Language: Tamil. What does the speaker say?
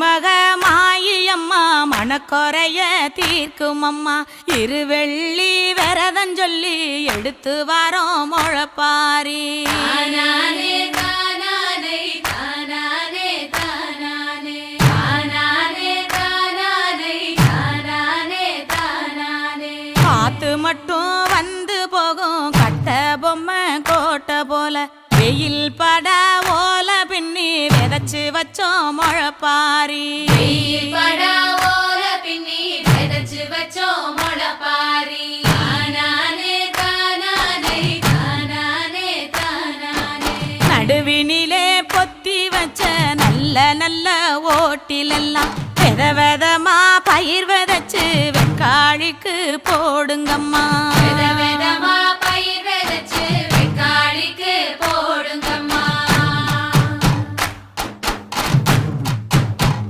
மக மாயம்மா மனக்குறைய தீர்க்கும் அம்மா இருவெள்ளி விரதம் சொல்லி எடுத்து வாரோம் முழப்பாரி காத்து மட்டும் வந்து போகும் கட்ட பொம்மை கோட்டை போல வெயில் பட ஓல பின்னி விதைச்சு வச்சோம் முழப்பாரி நடுவினிலே பொத்தி வச்ச நல்ல நல்ல ஓட்டிலெல்லாம் வித விதமா பயிர் விதைச்சு வெக்காளிக்கு போடுங்கம்மா.